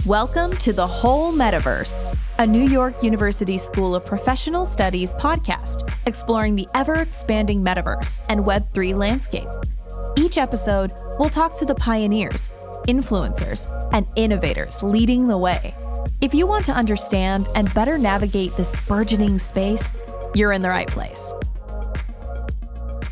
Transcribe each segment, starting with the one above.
Welcome to the Whole Metaverse, a New York University School of Professional Studies podcast exploring the ever-expanding metaverse and Web3 landscape. Each episode, we'll talk to the pioneers, influencers, and innovators leading the way. If you want to understand and better navigate this burgeoning space, you're in the right place.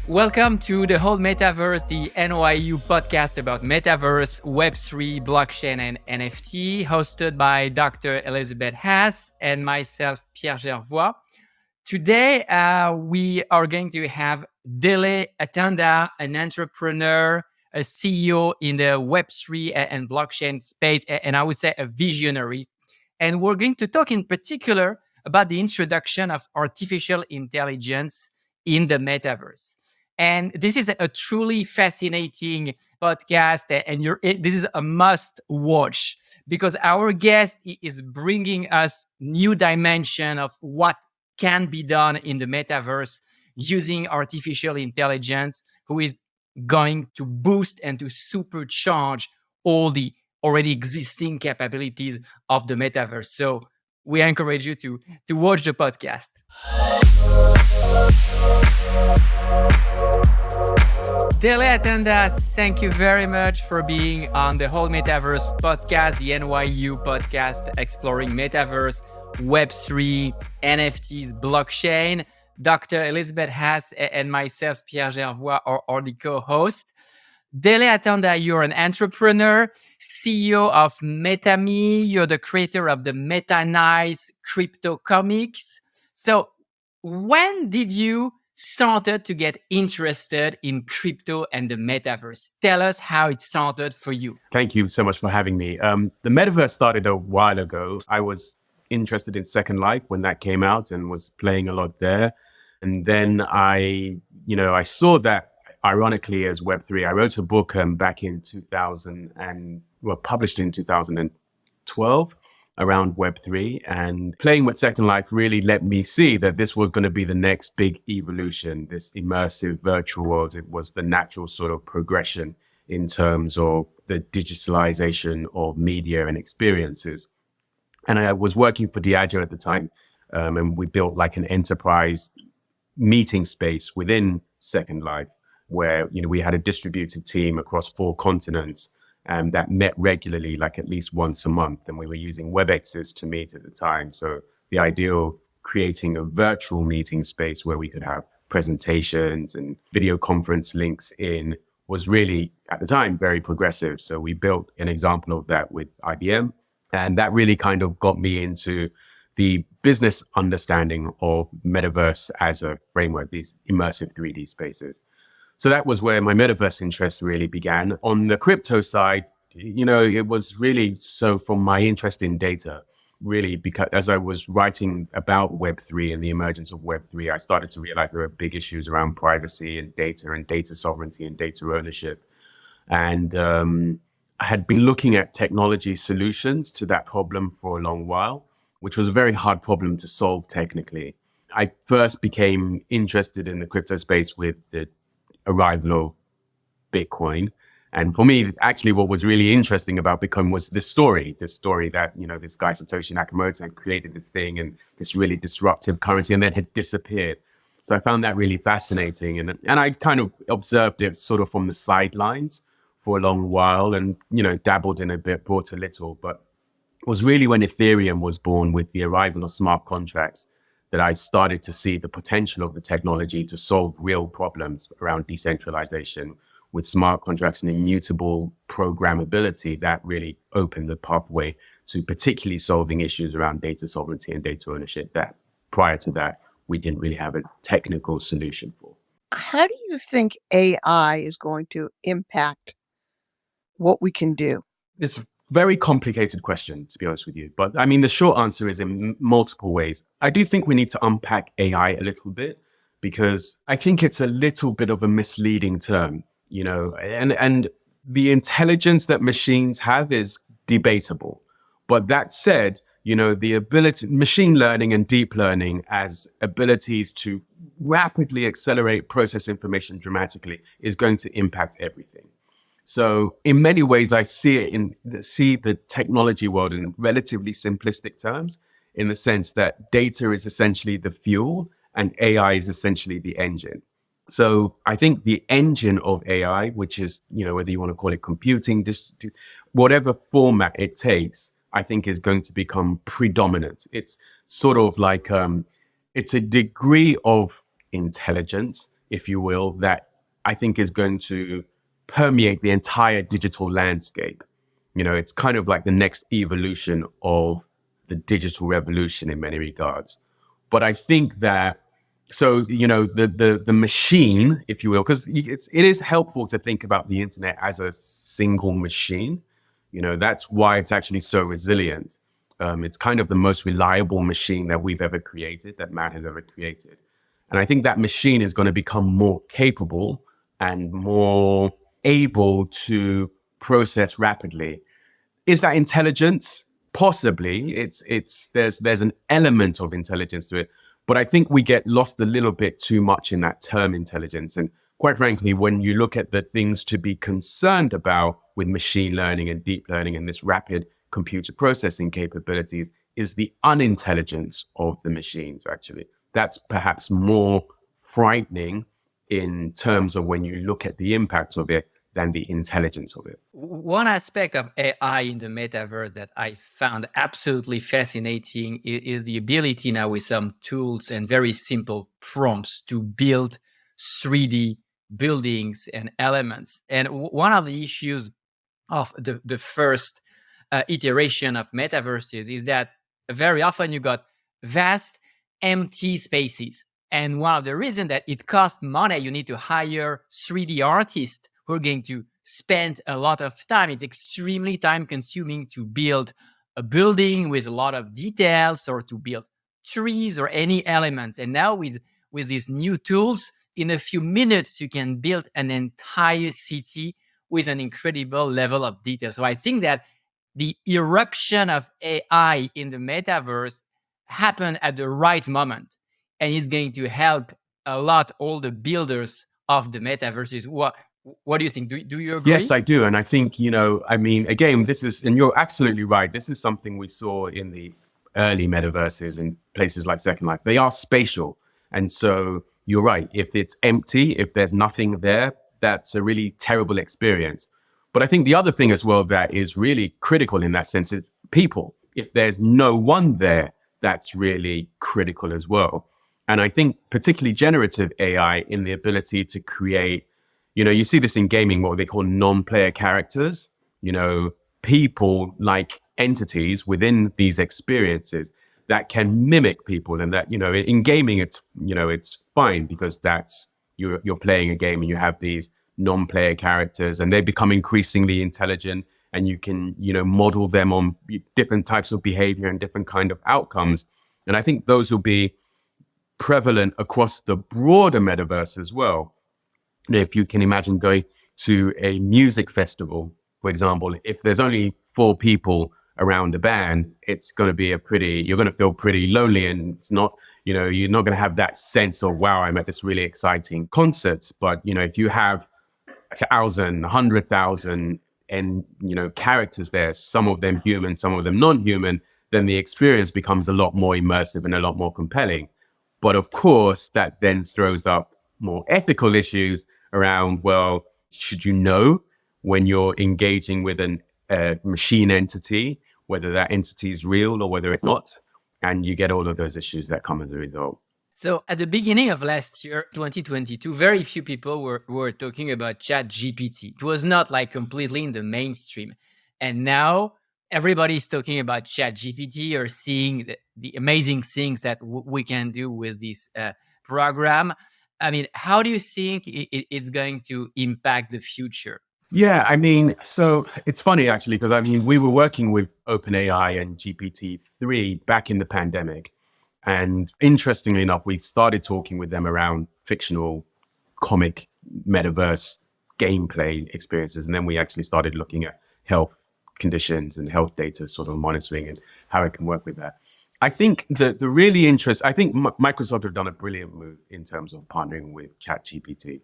Welcome to the Whole Metaverse, the NYU podcast about Metaverse, Web3, blockchain, and NFT, hosted by Dr. Elizabeth Haas and myself, Pierre Gervois. Today, we are going to have Dele Atanda, an entrepreneur, a CEO in the Web3 and blockchain space, and I would say a visionary. And we're going to talk in particular about the introduction of artificial intelligence in the Metaverse. And this is a truly fascinating podcast, and this is a must watch because our guest is bringing us new dimension of what can be done in the Metaverse using artificial intelligence, who is going to boost and to supercharge all the already existing capabilities of the Metaverse. So we encourage you to watch the podcast. Dele Atanda, thank you very much for being on the Whole Metaverse podcast, the NYU podcast exploring Metaverse, Web3, NFTs, blockchain. Dr. Elizabeth Haas and myself, Pierre Gervois, are the co-hosts. Dele Atanda, you're an entrepreneur, CEO of metaME. You're the creator of the metaME crypto comics. So when did you started to get interested in crypto and the Metaverse? Tell us how it started for you. Thank you so much for having me. The Metaverse started a while ago. I was interested in Second Life when that came out and was playing a lot there. And then I saw that ironically as Web3. I wrote a book back in 2000 and published in 2012 around Web3, and playing with Second Life really let me see that this was going to be the next big evolution, this immersive virtual world. It was the natural sort of progression in terms of the digitalization of media and experiences. And I was working for Diageo at the time, and we built like an enterprise meeting space within Second Life where, we had a distributed team across 4 continents that met regularly, like at least once a month. And we were using WebExes to meet at the time. So the idea of creating a virtual meeting space where we could have presentations and video conference links in was really, at the time, very progressive. So we built an example of that with IBM. And that really kind of got me into the business understanding of Metaverse as a framework, these immersive 3D spaces. So that was where my Metaverse interest really began. On the crypto side, it was really so from my interest in data, really, because as I was writing about Web3 and the emergence of Web3, I started to realize there were big issues around privacy and data sovereignty and data ownership. And I had been looking at technology solutions to that problem for a long while, which was a very hard problem to solve technically. I first became interested in the crypto space with the arrival of Bitcoin. And for me, actually, what was really interesting about Bitcoin was this story that, this guy, Satoshi Nakamoto, had created this thing and this really disruptive currency and then had disappeared. So I found that really fascinating. And I kind of observed it sort of from the sidelines for a long while and, dabbled in a bit, bought a little. But it was really when Ethereum was born with the arrival of smart contracts that I started to see the potential of the technology to solve real problems around decentralization with smart contracts and immutable programmability. That really opened the pathway to particularly solving issues around data sovereignty and data ownership that prior to that, we didn't really have a technical solution for. How do you think AI is going to impact what we can do? It's very complicated question, to be honest with you. But I mean, the short answer is in multiple ways. I do think we need to unpack AI a little bit because I think it's a little bit of a misleading term, and the intelligence that machines have is debatable. But that said, the ability, machine learning and deep learning as abilities to rapidly accelerate process information dramatically is going to impact everything. So in many ways, I see the technology world in relatively simplistic terms, in the sense that data is essentially the fuel and AI is essentially the engine. So I think the engine of AI, which is, whether you want to call it computing, whatever format it takes, I think is going to become predominant. It's sort of like, it's a degree of intelligence, if you will, that I think is going to permeate the entire digital landscape. It's kind of like the next evolution of the digital revolution in many regards. But I think that, so, the machine, if you will, because it is helpful to think about the internet as a single machine. That's why it's actually so resilient. It's kind of the most reliable machine that we've ever created, that man has ever created. And I think that machine is going to become more capable and more able to process rapidly. Is that intelligence? Possibly. There's an element of intelligence to it, but I think we get lost a little bit too much in that term intelligence. And quite frankly, when you look at the things to be concerned about with machine learning and deep learning and this rapid computer processing capabilities, is the unintelligence of the machines, actually. That's perhaps more frightening in terms of when you look at the impact of it than the intelligence of it. One aspect of AI in the metaverse that I found absolutely fascinating is the ability now with some tools and very simple prompts to build 3D buildings and elements. And one of the issues of the first iteration of metaverses is that very often you got vast empty spaces. And one of the reasons that it costs money, you need to hire 3D artists who are going to spend a lot of time. It's extremely time consuming to build a building with a lot of details, or to build trees or any elements. And now with these new tools, in a few minutes, you can build an entire city with an incredible level of detail. So I think that the eruption of AI in the metaverse happened at the right moment, and it's going to help a lot all the builders of the metaverses. What do you think? Do you agree? Yes, I do. And I think, again, and you're absolutely right. This is something we saw in the early metaverses in places like Second Life. They are spatial. And so you're right. If it's empty, if there's nothing there, that's a really terrible experience. But I think the other thing as well that is really critical in that sense is people. If there's no one there, that's really critical as well. And I think particularly generative AI in the ability to create, you see this in gaming, what they call non-player characters, people like entities within these experiences that can mimic people. And that, in gaming, it's fine because you're playing a game and you have these non-player characters and they become increasingly intelligent and you can, model them on different types of behavior and different kind of outcomes. And I think those will be prevalent across the broader metaverse as well. If you can imagine going to a music festival, for example, if there's only 4 people around a band, it's going to be you're going to feel pretty lonely, and it's not, you're not going to have that sense of, wow, I'm at this really exciting concert. But, if you have 1,000, 100,000 and, characters there, some of them human, some of them non-human, then the experience becomes a lot more immersive and a lot more compelling. But of course, that then throws up more ethical issues around, well, should you know when you're engaging with a machine entity, whether that entity is real or whether it's not? And you get all of those issues that come as a result. So at the beginning of last year, 2022, very few people were talking about ChatGPT. It was not like completely in the mainstream. And now everybody's talking about ChatGPT or seeing the amazing things that we can do with this program. I mean, how do you think it's going to impact the future? Yeah, so it's funny actually, because we were working with OpenAI and GPT-3 back in the pandemic. And interestingly enough, we started talking with them around fictional comic metaverse gameplay experiences. And then we actually started looking at health conditions and health data sort of monitoring and how it can work with that. I think I think Microsoft have done a brilliant move in terms of partnering with ChatGPT,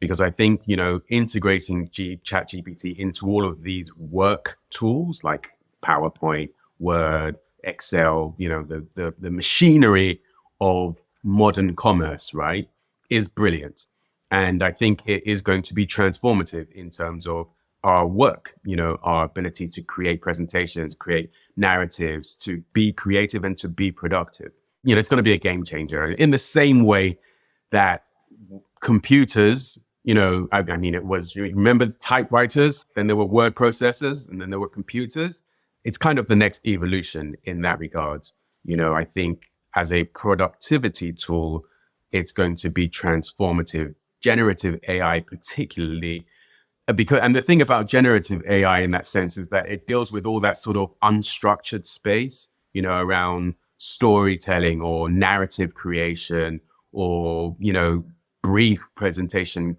because I think, integrating ChatGPT into all of these work tools like PowerPoint, Word, Excel, the machinery of modern commerce, right, is brilliant. And I think it is going to be transformative in terms of our work, our ability to create presentations, create narratives, to be creative and to be productive. It's going to be a game changer in the same way that computers, it was, you remember typewriters, then there were word processors, and then there were computers. It's kind of the next evolution in that regards. I think as a productivity tool, it's going to be transformative. Generative AI particularly, and the thing about generative AI in that sense is that it deals with all that sort of unstructured space, around storytelling or narrative creation or, brief presentation,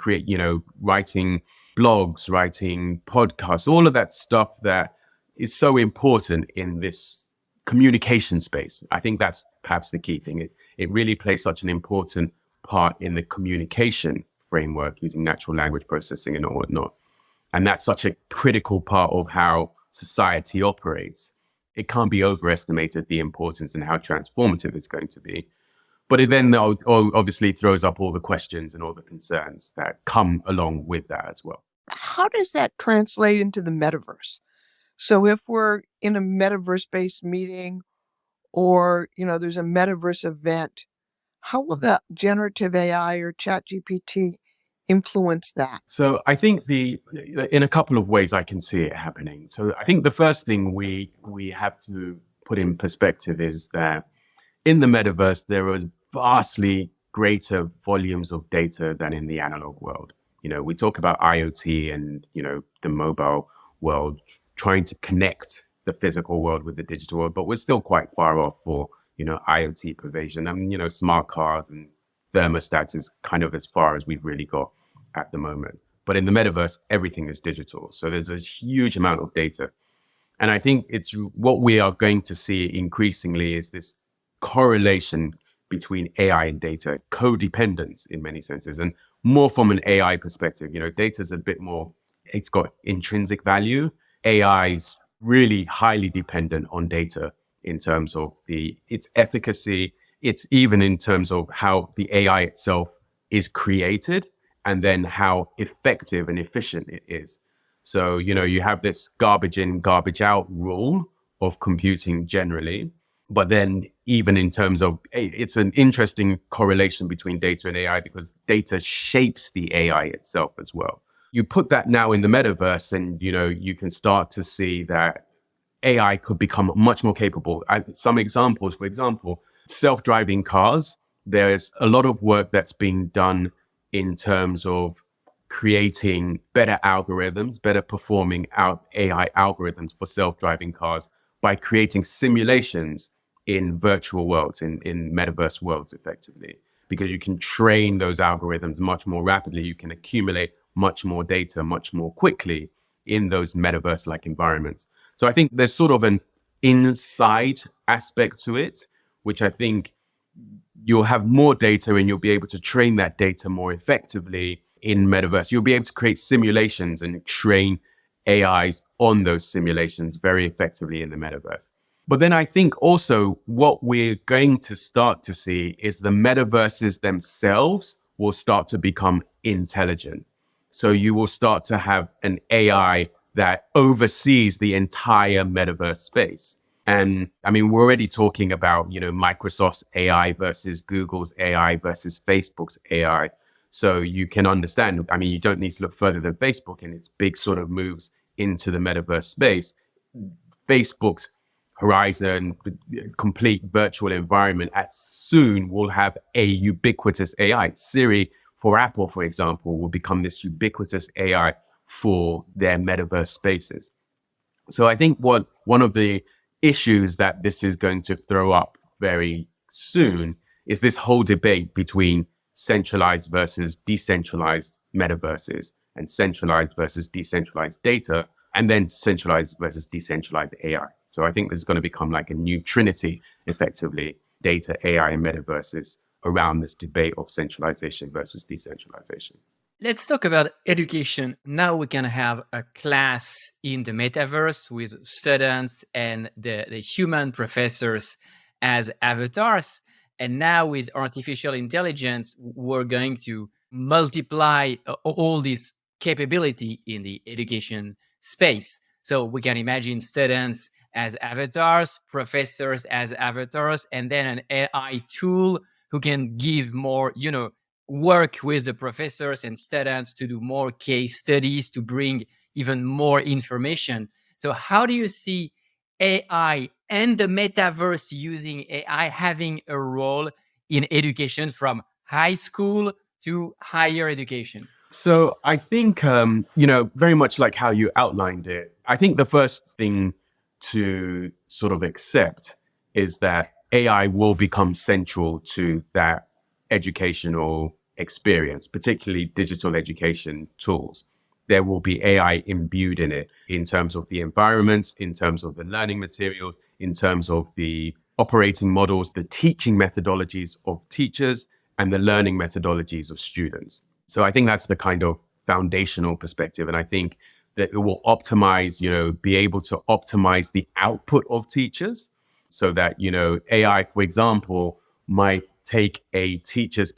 writing blogs, writing podcasts, all of that stuff that is so important in this communication space. I think that's perhaps the key thing. It really plays such an important part in the communication framework using natural language processing and whatnot. And that's such a critical part of how society operates. It can't be overestimated, the importance and how transformative it's going to be. But it then obviously throws up all the questions and all the concerns that come along with that as well. How does that translate into the metaverse? So if we're in a metaverse-based meeting or, there's a metaverse event, how will that generative AI or ChatGPT influence that? So I think in a couple of ways I can see it happening. So I think the first thing we have to put in perspective is that in the metaverse, there are vastly greater volumes of data than in the analog world. We talk about IoT and, the mobile world, trying to connect the physical world with the digital world, but we're still quite far off for, IoT provision. Smart cars and thermostats is kind of as far as we've really got at the moment. But in the metaverse, everything is digital. So there's a huge amount of data. And I think it's what we are going to see increasingly is this correlation between AI and data, codependence in many senses, and more from an AI perspective. Data is a bit more, it's got intrinsic value. AI is really highly dependent on data in terms of its efficacy. It's even in terms of how the AI itself is created and then how effective and efficient it is. So, you have this garbage in, garbage out rule of computing generally. But then even in terms of, it's an interesting correlation between data and AI because data shapes the AI itself as well. You put that now in the metaverse and, you can start to see that AI could become much more capable. Some examples, for example, self-driving cars. There's a lot of work that's being done in terms of creating better algorithms, better performing AI algorithms for self-driving cars by creating simulations in virtual worlds, in metaverse worlds effectively, because you can train those algorithms much more rapidly. You can accumulate much more data much more quickly in those metaverse-like environments. So I think there's sort of an inside aspect to it, which I think you'll have more data and you'll be able to train that data more effectively in metaverse. You'll be able to create simulations and train AIs on those simulations very effectively in the metaverse. But then I think also what we're going to start to see is the metaverses themselves will start to become intelligent. So you will start to have an AI that oversees the entire metaverse space. And we're already talking about, Microsoft's AI versus Google's AI versus Facebook's AI. So you can understand, you don't need to look further than Facebook in its big sort of moves into the metaverse space. Facebook's horizon, complete virtual environment, soon will have a ubiquitous AI. Siri for Apple, for example, will become this ubiquitous AI for their metaverse spaces. So I think one of the issues that this is going to throw up very soon is this whole debate between centralized versus decentralized metaverses and centralized versus decentralized data, and then centralized versus decentralized AI. So I think there's going to become like a new trinity, effectively, data, AI, and metaverses around this debate of centralization versus decentralization. Let's talk about education. Now we're going to have a class in the metaverse with students and the human professors as avatars. And now with artificial intelligence, we're going to multiply all this capability in the education space. So we can imagine students as avatars, professors as avatars, and then an AI tool who can give more, work with the professors and students to do more case studies to bring even more information. So how do you see AI and the metaverse using AI having a role in education from high school to higher education? So I think, very much like how you outlined it, I think the first thing to sort of accept is that AI will become central to that educational experience, particularly digital education tools. There will be AI imbued in it in terms of the environments, in terms of the learning materials, in terms of the operating models, the teaching methodologies of teachers, and the learning methodologies of students. So I think that's the kind of foundational perspective. And I think that it will optimize, be able to optimize the output of teachers so that, AI, for example, might take a teacher's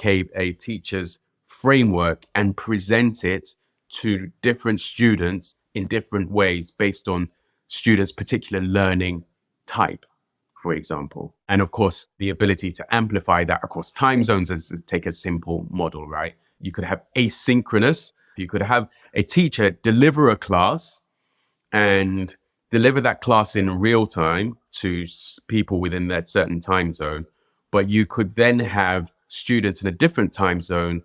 framework and present it to different students in different ways based on students' particular learning type, for example. And of course, the ability to amplify that across time zones is to take a simple model, right? You could have asynchronous, you could have a teacher deliver a class and deliver that class in real time to people within that certain time zone. But you could then have students in a different time zone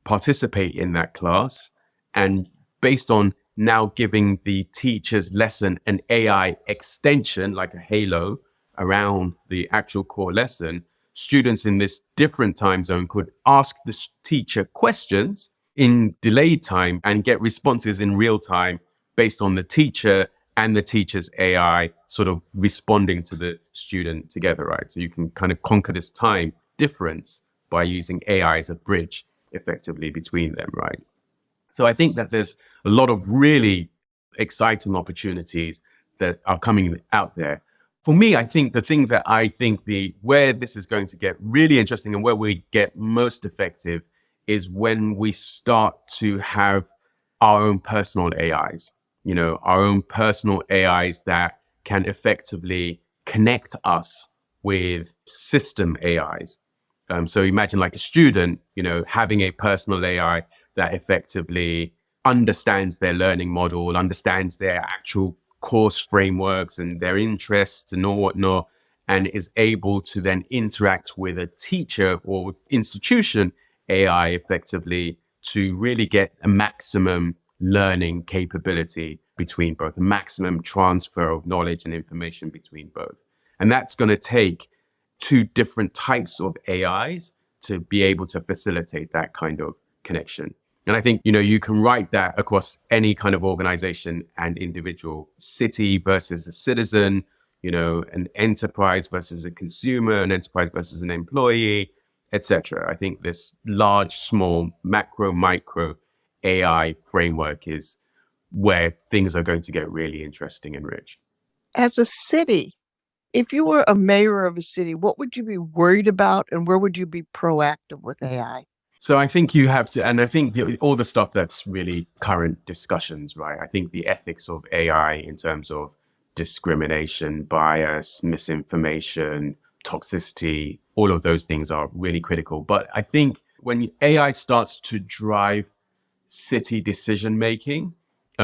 participate in that class. And based on now giving the teacher's lesson an AI extension, like a halo around the actual core lesson, students in this different time zone could ask the teacher questions in delayed time and get responses in real time based on the teacher and the teacher's AI sort of responding to the student together, right? So you can kind of conquer this time difference by using AI as a bridge effectively between them, right? So I think that there's a lot of really exciting opportunities that are coming out there. For me, I think the thing that where this is going to get really interesting and where we get most effective is when we start to have our own personal AIs, our own personal AIs that can effectively connect us with system AIs. So imagine like a student, having a personal AI that effectively understands their learning model, understands their actual course frameworks and their interests and all whatnot, and is able to then interact with a teacher or institution AI effectively to really get a maximum learning capability between both, a maximum transfer of knowledge and information between both. And that's going to take two different types of AIs to be able to facilitate that kind of connection. And I think, you can write that across any kind of organization and individual, city versus a citizen, an enterprise versus a consumer, an enterprise versus an employee, etc. I think this large, small, macro, micro AI framework is where things are going to get really interesting and rich. As a city, if you were a mayor of a city, what would you be worried about and where would you be proactive with AI? So I think you have to, and I think all the stuff that's really current discussions, right? I think the ethics of AI in terms of discrimination, bias, misinformation, toxicity, all of those things are really critical. But I think when AI starts to drive city decision making,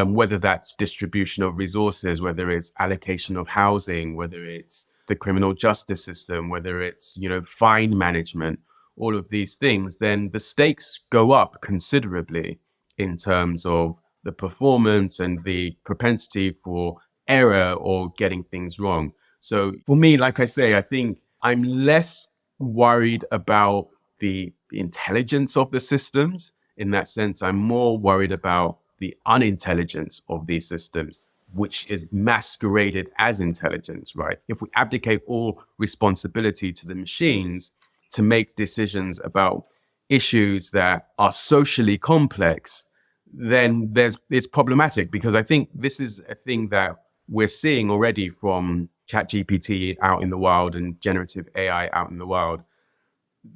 whether that's distribution of resources, whether it's allocation of housing, whether it's the criminal justice system, whether it's, fine management, all of these things, then the stakes go up considerably in terms of the performance and the propensity for error or getting things wrong. So for me, like I say, I think I'm less worried about the intelligence of the systems. In that sense, I'm more worried about the unintelligence of these systems, which is masqueraded as intelligence, right? If we abdicate all responsibility to the machines to make decisions about issues that are socially complex, then it's problematic, because I think this is a thing that we're seeing already from ChatGPT out in the wild and generative AI out in the wild.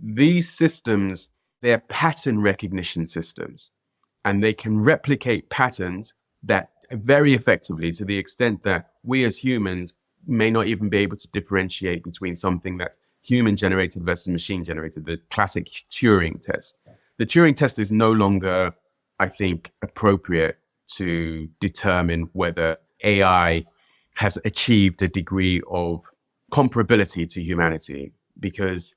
These systems, they're pattern recognition systems, and they can replicate patterns that very effectively, to the extent that we as humans may not even be able to differentiate between something that's human generated versus machine generated, the classic Turing test. The Turing test is no longer, I think, appropriate to determine whether AI has achieved a degree of comparability to humanity, because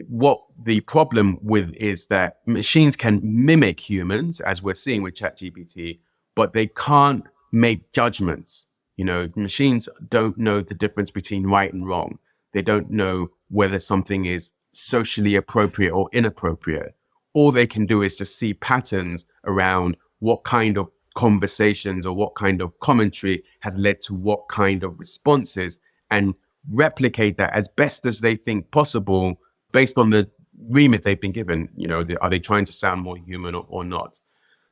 what the problem with is that machines can mimic humans, as we're seeing with ChatGPT, but they can't make judgments. You know, machines don't know the difference between right and wrong. They don't know whether something is socially appropriate or inappropriate. All they can do is just see patterns around what kind of conversations or what kind of commentary has led to what kind of responses, and replicate that as best as they think possible based on the remit they've been given. You know, are they trying to sound more human or not?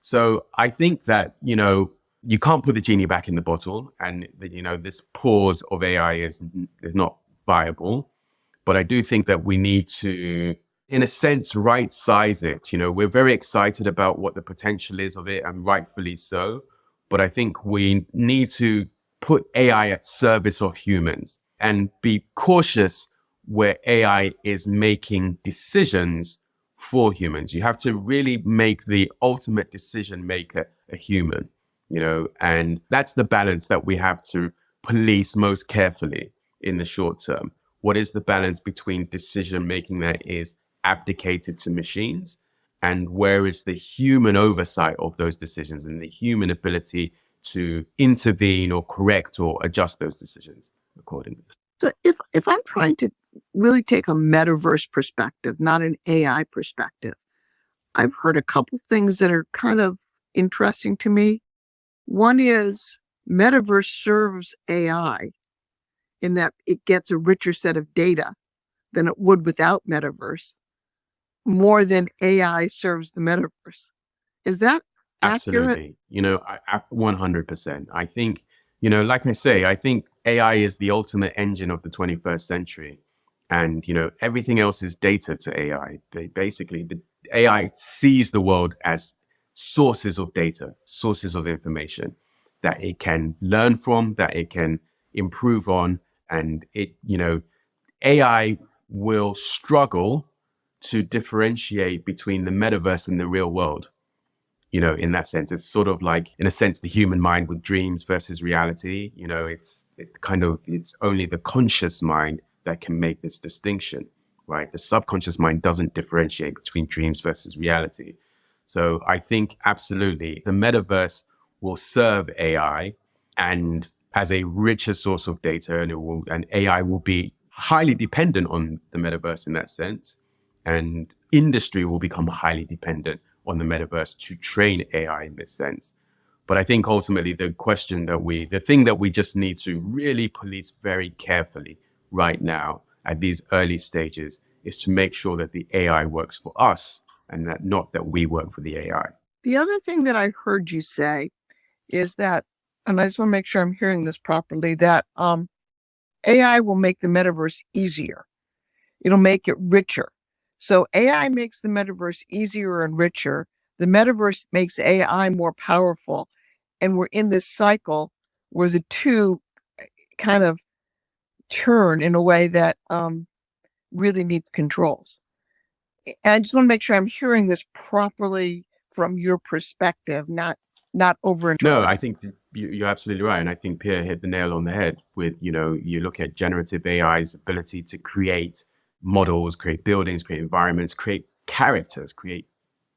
So I think that, you know, you can't put the genie back in the bottle, and, you know, this pause of AI is not viable. But I do think that we need to, in a sense, right size it. You know, we're very excited about what the potential is of it, and rightfully so. But I think we need to put AI at service of humans and be cautious where AI is making decisions for humans. You have to really make the ultimate decision maker a human, you know, and that's the balance that we have to police most carefully in the short term. What is the balance between decision making that is abdicated to machines, and where is the human oversight of those decisions and the human ability to intervene or correct or adjust those decisions accordingly? So if I'm trying to really take a metaverse perspective, not an AI perspective, I've heard a couple things that are kind of interesting to me. One is metaverse serves AI in that it gets a richer set of data than it would without metaverse, more than AI serves the metaverse. Is that accurate? Absolutely. You know, 100%. I think, you know, like I say, I think AI is the ultimate engine of the 21st century. And, you know, everything else is data to AI. Basically, the AI sees the world as sources of data, sources of information that it can learn from, that it can improve on. And it, you know, AI will struggle to differentiate between the metaverse and the real world. You know, in that sense, it's sort of like, in a sense, the human mind with dreams versus reality. You know, it's only the conscious mind that can make this distinction, right? The subconscious mind doesn't differentiate between dreams versus reality. So I think absolutely the metaverse will serve AI and as a richer source of data, and AI will be highly dependent on the metaverse in that sense, and industry will become highly dependent on the metaverse to train AI in this sense. But I think ultimately the thing that we just need to really police very carefully right now at these early stages is to make sure that the AI works for us, and not that we work for the AI. The other thing that I heard you say is that, and I just want to make sure I'm hearing this properly, that AI will make the metaverse easier. It'll make it richer. So AI makes the metaverse easier and richer. The metaverse makes AI more powerful. And we're in this cycle where the two kind of turn in a way that really needs controls. And I just want to make sure I'm hearing this properly from your perspective, not over. No, I think you're absolutely right. And I think Pierre hit the nail on the head with, you know, you look at generative AI's ability to create models, create buildings, create environments, create characters, create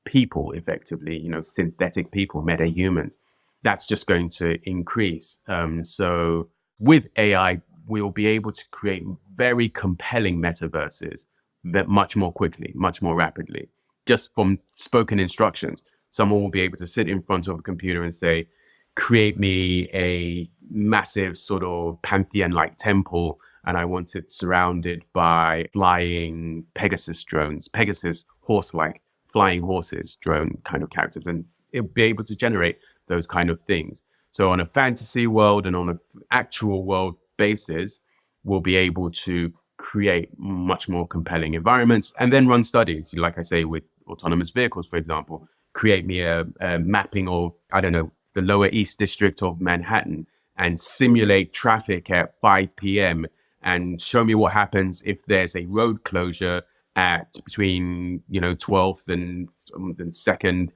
people effectively, you know, synthetic people, meta-humans. That's just going to increase. So with AI, we'll be able to create very compelling metaverses that much more quickly, much more rapidly, just from spoken instructions. Someone will be able to sit in front of a computer and say, create me a massive sort of Pantheon-like temple, and I want it surrounded by flying Pegasus drones, Pegasus horse-like flying horses, drone kind of characters, and it'll be able to generate those kind of things. So on a fantasy world and on an actual world basis, we'll be able to create much more compelling environments and then run studies. Like I say, with autonomous vehicles, for example, create me a mapping of, I don't know, the Lower East District of Manhattan and simulate traffic at 5 p.m. and show me what happens if there's a road closure at between, 12th and 2nd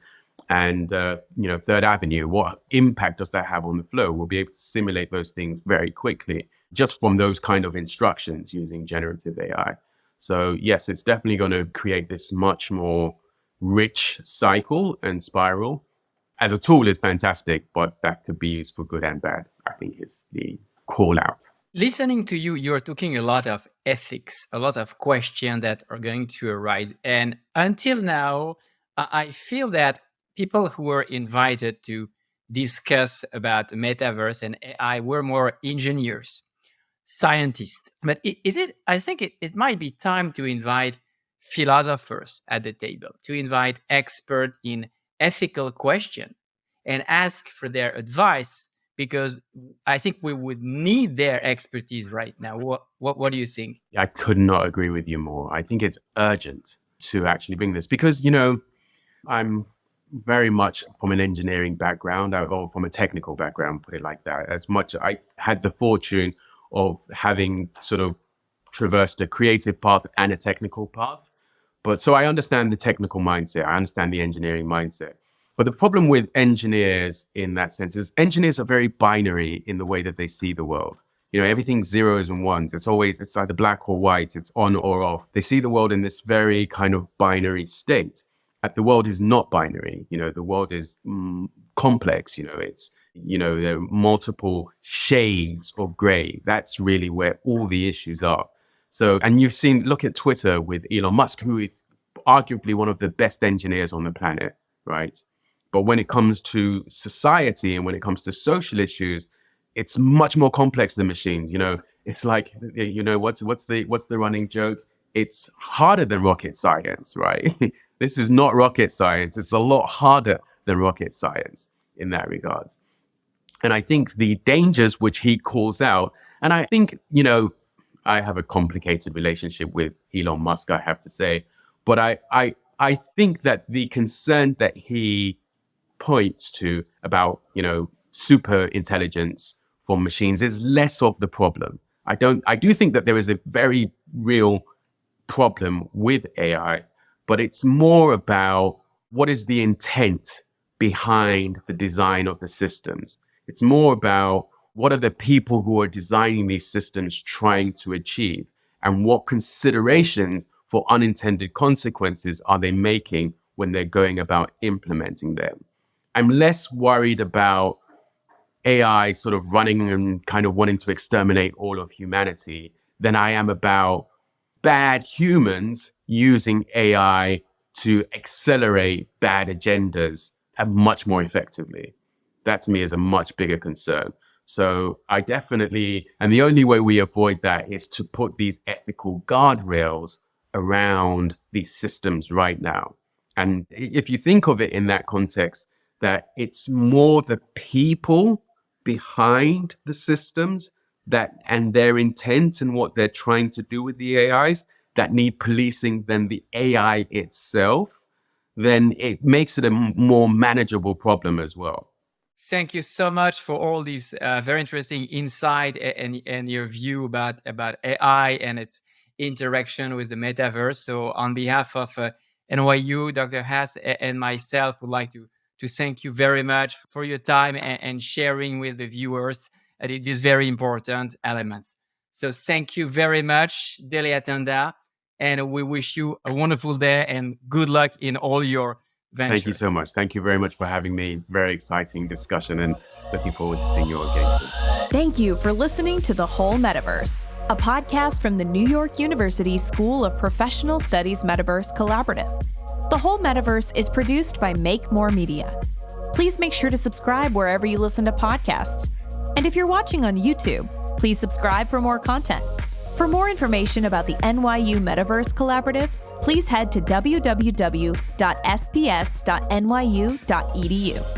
and, 3rd Avenue. What impact does that have on the flow? We'll be able to simulate those things very quickly just from those kind of instructions using generative AI. So yes, it's definitely going to create this much more rich cycle and spiral. As a tool, it's fantastic, but that could be used for good and bad, I think is the call out. Listening to you, you're talking a lot of ethics, a lot of questions that are going to arise. And until now, I feel that people who were invited to discuss about metaverse and AI were more engineers, scientists. But I think it might be time to invite philosophers at the table, to invite experts in ethical question and ask for their advice, because I think we would need their expertise right now. What do you think? I could not agree with you more. I think it's urgent to actually bring this because, I'm very much from an engineering background or from a technical background, put it like that. As much I had the fortune of having sort of traversed a creative path and a technical path. But so I understand the technical mindset. I understand the engineering mindset. But the problem with engineers in that sense is engineers are very binary in the way that they see the world. Everything's zeros and ones. It's either black or white. It's on or off. They see the world in this very kind of binary state. The world is not binary. The world is complex. There are multiple shades of gray. That's really where all the issues are. So, and look at Twitter with Elon Musk, who is arguably one of the best engineers on the planet, right? But when it comes to society and when it comes to social issues, it's much more complex than machines. It's like, what's the running joke? It's harder than rocket science, right? This is not rocket science. It's a lot harder than rocket science in that regard. And I think the dangers which he calls out, and I think, I have a complicated relationship with Elon Musk, I have to say, but I think that the concern that he points to about, super intelligence for machines is less of the problem. I do think that there is a very real problem with AI, but it's more about what is the intent behind the design of the systems. It's more about what are the people who are designing these systems trying to achieve, and what considerations for unintended consequences are they making when they're going about implementing them. I'm less worried about AI sort of running and kind of wanting to exterminate all of humanity than I am about bad humans using AI to accelerate bad agendas much more effectively. That to me is a much bigger concern. So I definitely, and the only way we avoid that is to put these ethical guardrails around these systems right now. And if you think of it in that context, that it's more the people behind the systems and their intent and what they're trying to do with the AIs that need policing than the AI itself, then it makes it a more manageable problem as well. Thank you so much for all these very interesting insight and your view about AI and its interaction with the metaverse. So on behalf of NYU, Dr. Haas and myself would like to thank you very much for your time and sharing with the viewers these very important elements. So thank you very much, Dele Atanda, and we wish you a wonderful day and good luck in all your ventures. Thank you so much. Thank you very much for having me. Very exciting discussion and looking forward to seeing you again soon. Thank you for listening to The Whole Metaverse, a podcast from the New York University School of Professional Studies Metaverse Collaborative. The Whole Metaverse is produced by Make More Media. Please make sure to subscribe wherever you listen to podcasts. And if you're watching on YouTube, please subscribe for more content. For more information about the NYU Metaverse Collaborative, please head to www.sps.nyu.edu.